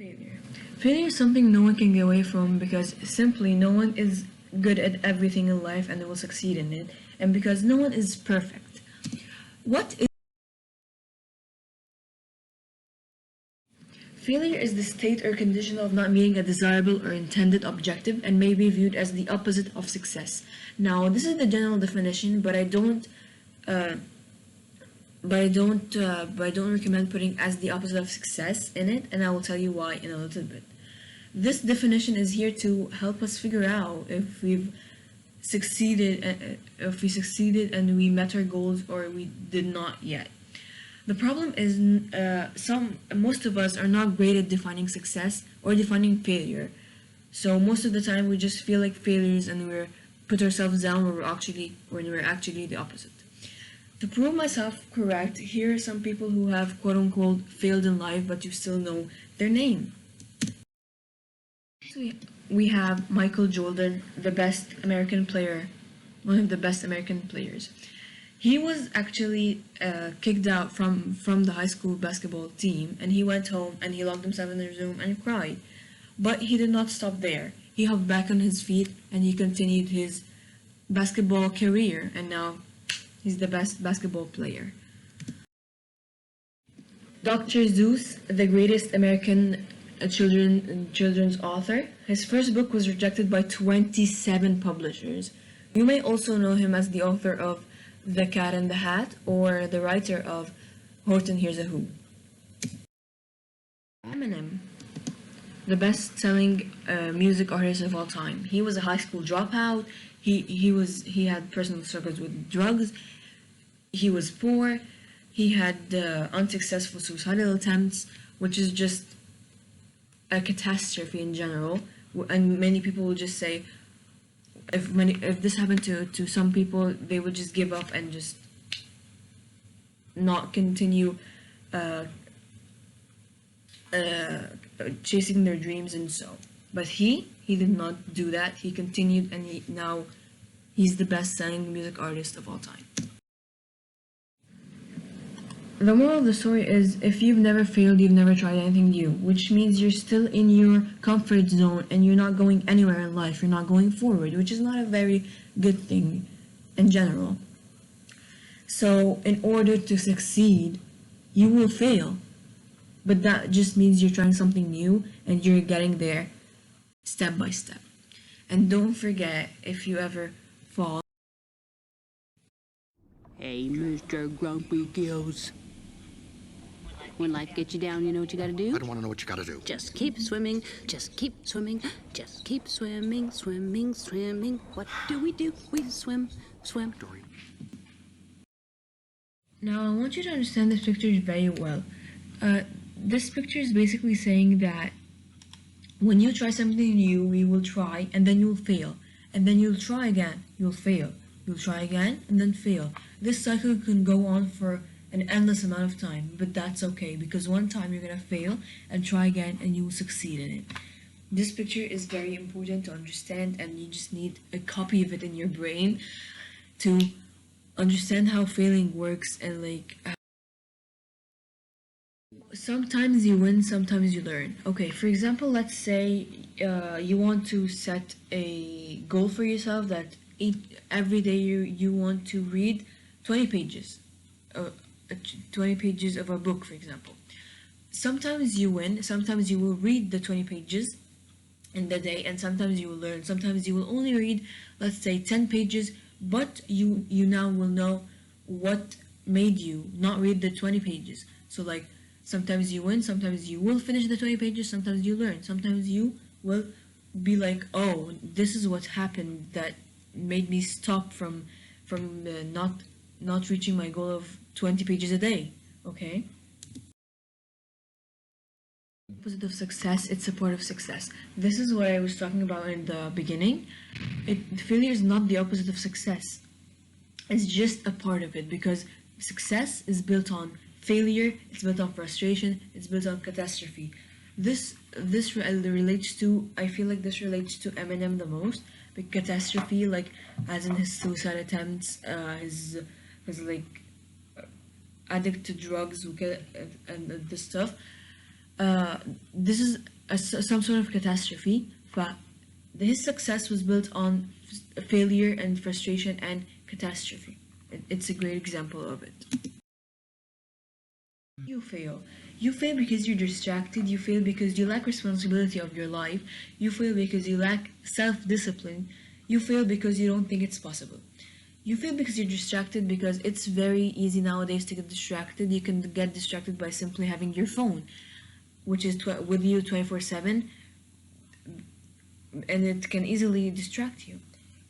Failure. Failure is something no one can get away from because simply no one is good at everything in life and will succeed in it, and because no one is perfect. What is Failure is the state or condition of not meeting a desirable or intended objective and may be viewed as the opposite of success. Now, this is the general definition, but I don't recommend putting as the opposite of success in it, and I will tell you why in a little bit. This definition is here to help us figure out if we succeeded and we met our goals or we did not yet. The problem is most of us are not great at defining success or defining failure. So most of the time we just feel like failures and we put ourselves down when we're actually the opposite. To prove myself correct, here are some people who have quote unquote failed in life but you still know their name. So we have Michael Jordan, the best American player, one of the best American players. He was actually kicked out from the high school basketball team, and he went home and he locked himself in his room and cried. But he did not stop there. He hopped back on his feet and he continued his basketball career, and now he's the best basketball player. Dr. Seuss, the greatest American children's author. His first book was rejected by 27 publishers. You may also know him as the author of The Cat in the Hat or the writer of Horton Hears a Who. Eminem, the best-selling music artist of all time. He was a high school dropout. He had personal struggles with drugs. He was poor. He had unsuccessful suicidal attempts, which is just a catastrophe in general. And many people will just say, if this happened to some people, they would just give up and just not continue chasing their dreams and so. But he did not do that. He continued, and now he's the best-selling music artist of all time. The moral of the story is, if you've never failed, you've never tried anything new, which means you're still in your comfort zone and you're not going anywhere in life, you're not going forward, which is not a very good thing in general. So, in order to succeed, you will fail, but that just means you're trying something new and you're getting there step by step. And don't forget, if you ever fall. Hey, Mr. Grumpy Gills. When life gets you down, you know what you gotta do? I don't want to know what you gotta do. Just keep swimming, just keep swimming, just keep swimming, swimming, swimming. What do? We swim, swim. Now, I want you to understand this picture very well. This picture is basically saying that when you try something new, you will try, and then you'll fail. And then you'll try again, you'll fail. You'll try again, and then fail. This cycle can go on for an endless amount of time, but that's okay, because one time you're gonna fail and try again, and you will succeed in it. This picture is very important to understand, and you just need a copy of it in your brain to understand how failing works, and sometimes you win, sometimes you learn. Okay, for example, let's say you want to set a goal for yourself that every day you want to read 20 pages. 20 pages of a book, for example. Sometimes you win, sometimes you will read the 20 pages in the day, and sometimes you will learn. Sometimes you will only read, let's say, 10 pages, but you now will know what made you not read the 20 pages. So sometimes you win, sometimes you will finish the 20 pages, sometimes you learn. Sometimes you will be like, oh, this is what happened that made me stop from not reaching my goal of 20 pages a day, okay? Opposite of success, it's support of success. This is what I was talking about in the beginning. Failure is not the opposite of success. It's just a part of it, because success is built on failure, it's built on frustration, it's built on catastrophe. This relates to, I feel like this relates to Eminem the most. The catastrophe, as in his suicide attempts, his addict to drugs and this stuff. This is some sort of catastrophe. His success was built on failure and frustration and catastrophe. It's a great example of it. You fail. You fail because you're distracted. You fail because you lack responsibility of your life. You fail because you lack self-discipline. You fail because you don't think it's possible. You fail because you're distracted, because it's very easy nowadays to get distracted. You can get distracted by simply having your phone, which is with you 24/7, and it can easily distract you.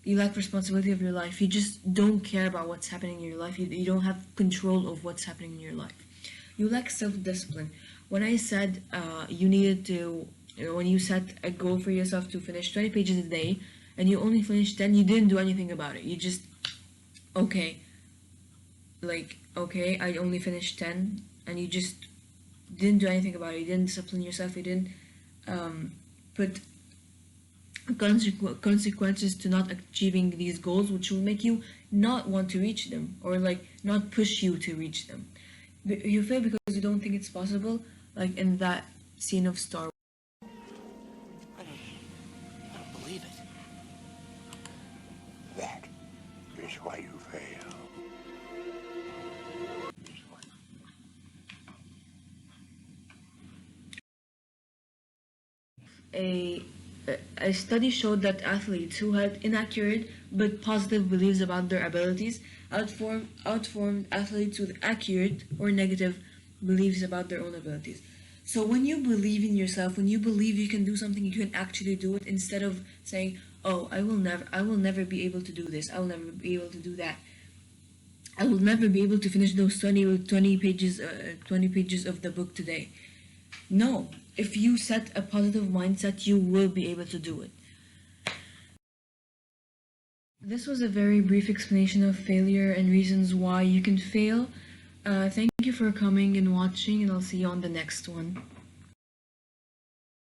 You lack responsibility of your life. You just don't care about what's happening in your life. You don't have control of what's happening in your life. You lack self-discipline. When I said you needed to, when you set a goal for yourself to finish 20 pages a day, and you only finished 10, you didn't do anything about it. You just, okay, okay, I only finished 10, and you just didn't do anything about it. You didn't discipline yourself. You didn't put consequences to not achieving these goals, which will make you not want to reach them, or not push you to reach them. You fail because you don't think it's possible, like in that scene of Star Wars. I don't believe it. That is why you fail. A study showed that athletes who had inaccurate but positive beliefs about their abilities outformed athletes with accurate or negative beliefs about their own abilities. So when you believe in yourself, when you believe you can do something, you can actually do it, instead of saying, "Oh, I will never be able to do this. I will never be able to do that. I will never be able to finish those 20 pages of the book today." No, if you set a positive mindset, you will be able to do it. This was a very brief explanation of failure and reasons why you can fail. Thank you for coming and watching, and I'll see you on the next one.